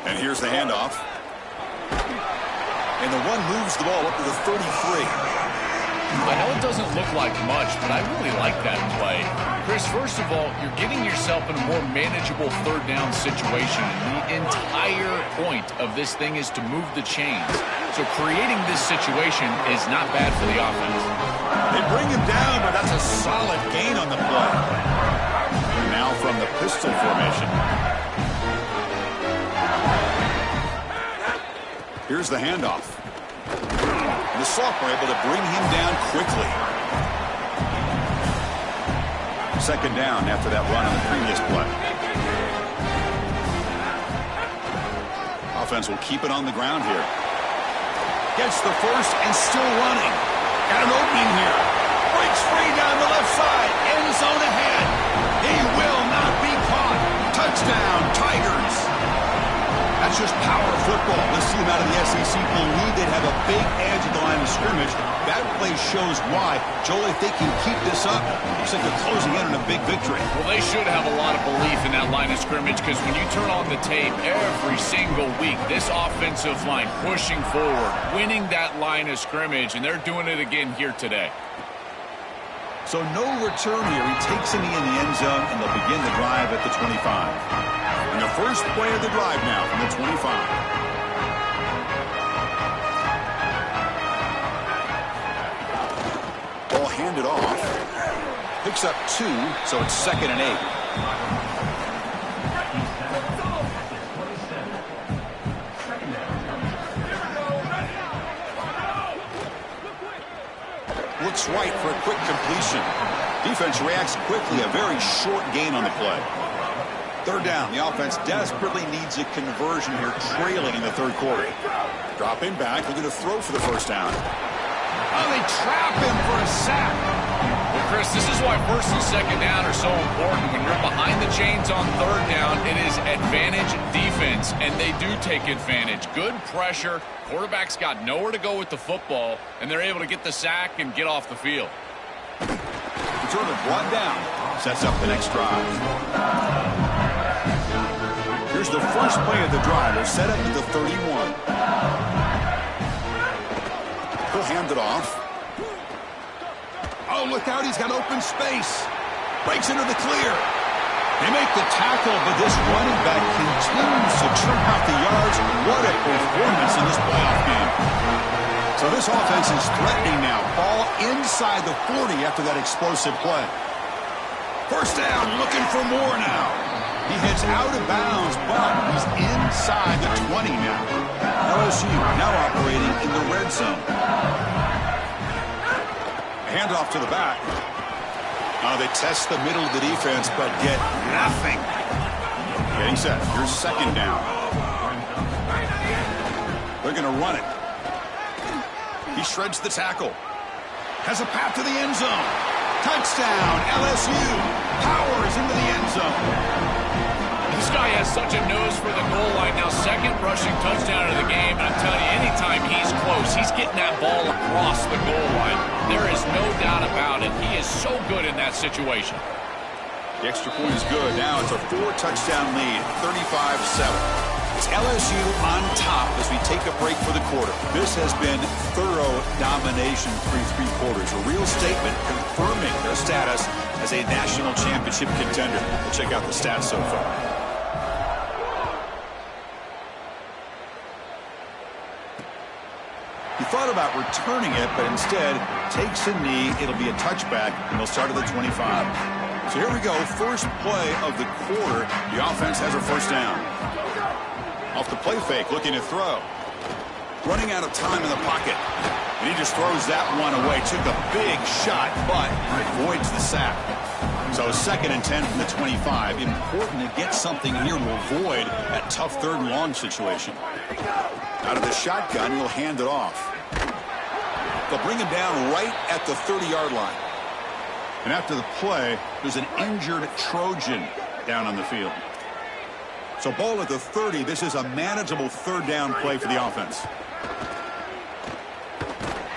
And here's the handoff. And the run moves the ball up to the 33. I know it doesn't look like much, but I really like that play. Chris, first of all, you're getting yourself in a more manageable 3rd down situation. The entire point of this thing is to move the chains. So creating this situation is not bad for the offense. They bring him down, but that's a solid gain on the play. And now from the pistol formation. Here's the handoff. The sophomore able to bring him down quickly. 2nd down after that run on the previous play. Offense will keep it on the ground here. Gets the first and still running. Got an opening here. Breaks free down the left side. End zone ahead. He will not be caught. Touchdown, Tigers. That's just power football. This team out of the SEC believe they'd have a big edge at the line of scrimmage. That play shows why. Joel, if they can keep this up, looks like they're closing in on a big victory. Well, they should have a lot of belief in that line of scrimmage because when you turn on the tape every single week, this offensive line pushing forward, winning that line of scrimmage, and they're doing it again here today. So no return here. He takes a knee in the end zone, and they'll begin the drive at the 25. And the first play of the drive now from the 25. Ball handed off. Picks up 2, so it's 2nd and 8. Looks right for a quick completion. Defense reacts quickly. A very short gain on the play. 3rd down. The offense desperately needs a conversion here, trailing in the 3rd quarter. Dropping back, looking to throw for the 1st down. Oh, they trap him for a sack. Well, Chris, this is why 1st and 2nd down are so important. When you're behind the chains on 3rd down, it is advantage defense, and they do take advantage. Good pressure. Quarterback's got nowhere to go with the football, and they're able to get the sack and get off the field. Returner brought down. Sets up the next drive. Here's the first play of the drive. They're set up at the 31. He'll hand it off. Oh, look out. He's got open space. Breaks into the clear. They make the tackle, but this running back continues to churn out the yards. What a performance in this playoff game. So this offense is threatening now. Ball inside the 40 after that explosive play. 1st down, looking for more now. He heads out of bounds, but he's inside the 20 now. LSU now operating in the red zone. Handoff to the back. They test the middle of the defense, but get nothing. Getting set. Here's 2nd down. They're going to run it. He shreds the tackle. Has a path to the end zone. Touchdown, LSU. Powers into the end zone. This guy has such a nose for the goal line. Now, 2nd rushing touchdown of the game. And I'm telling you, anytime he's close, he's getting that ball across the goal line. There is no doubt about it. He is so good in that situation. The extra point is good. Now it's a 4-touchdown lead, 35-7. It's LSU on top as we take a break for the quarter. This has been thorough domination through 3 quarters. A real statement confirming their status as a national championship contender. We'll check out the stats so far. He thought about returning it, but instead takes a knee. It'll be a touchback, and they'll start at the 25. So here we go. First play of the quarter. The offense has a 1st down. Off the play fake, looking to throw. Running out of time in the pocket. And he just throws that one away. Took a big shot, but avoids the sack. So 2nd and 10 from the 25. Important to get something here to avoid that tough 3rd and long situation. Out of the shotgun, he'll hand it off. They'll bring him down right at the 30-yard line. And after the play, there's an injured Trojan down on the field. So ball at the 30. This is a manageable 3rd down play for the offense.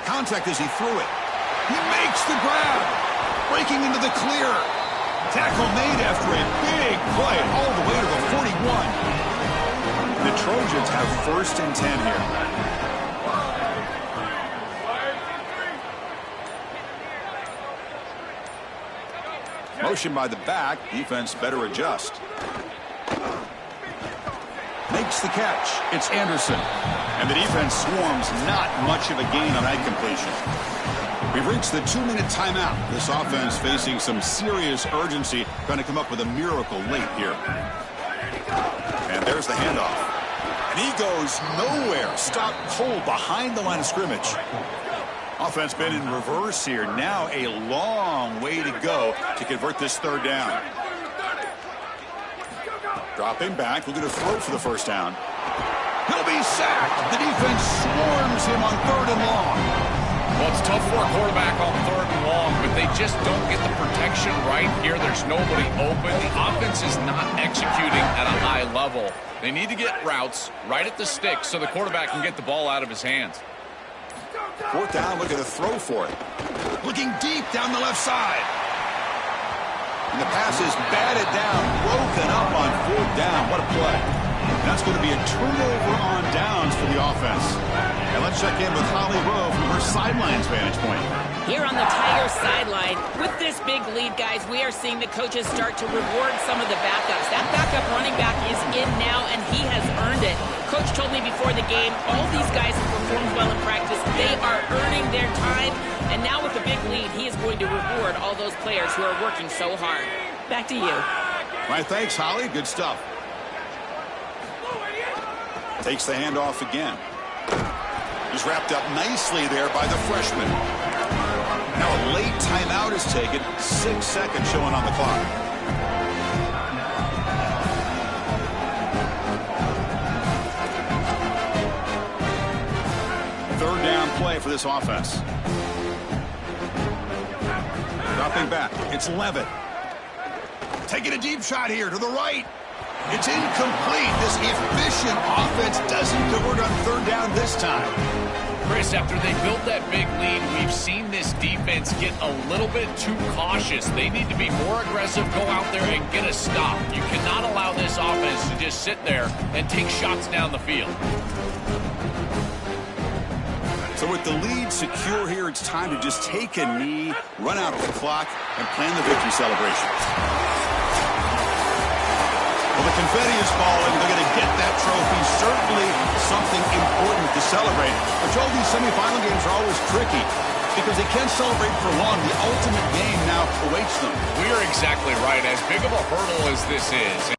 Contact as he threw it. He makes the grab. Breaking into the clear. Tackle made after a big play all the way to the 41. The Trojans have 1st and 10 here. Motion by the back. Defense better adjust. Makes the catch. It's Anderson. And the defense swarms. Not much of a gain on that completion. We've reached the 2-minute timeout. This offense facing some serious urgency, trying to come up with a miracle late here. And there's the handoff. And he goes nowhere. Stopped cold behind the line of scrimmage. Offense been in reverse here. Now a long way to go to convert this 3rd down. Dropping back, looking to throw for the 1st down. He'll be sacked. The defense swarms him on 3rd and long. Well, It's tough for a quarterback on 3rd and long, but they just don't get the protection right here. There's nobody open. The offense is not executing at a high level. They need to get routes right at the stick so the quarterback can get the ball out of his hands. 4th down, look at the throw for it. Looking deep down the left side. And the pass is batted down, broken up on 4th down. What a play. That's going to be a turnover on downs for the offense. And let's check in with Holly Rowe from her sidelines vantage point. Here on the Tigers sideline, with this big lead, guys, we are seeing the coaches start to reward some of the backups. That backup running back is in now, and he has earned it. Coach told me before the game, all these guys have performed well in practice. They are earning their time, and now with the big lead, he is going to reward all those players who are working so hard. Back to you. All right, thanks, Holly. Good stuff. Takes the handoff again. He's wrapped up nicely there by the freshman. Now a late timeout is taken. 6 seconds showing on the clock. Third down play for this offense. Dropping back. It's Levitt. Taking a deep shot here to the right. It's incomplete. This efficient offense doesn't convert on 3rd down this time. Chris, after they built that big lead, we've seen this defense get a little bit too cautious. They need to be more aggressive, go out there and get a stop. You cannot allow this offense to just sit there and take shots down the field. So with the lead secure here, it's time to just take a knee, run out the clock, and plan the victory celebration. Well, the confetti is falling. They're going to get that trophy. Certainly something important to celebrate. But Joel, these semifinal games are always tricky because they can't celebrate for long. The ultimate game now awaits them. We are exactly right. As big of a hurdle as this is,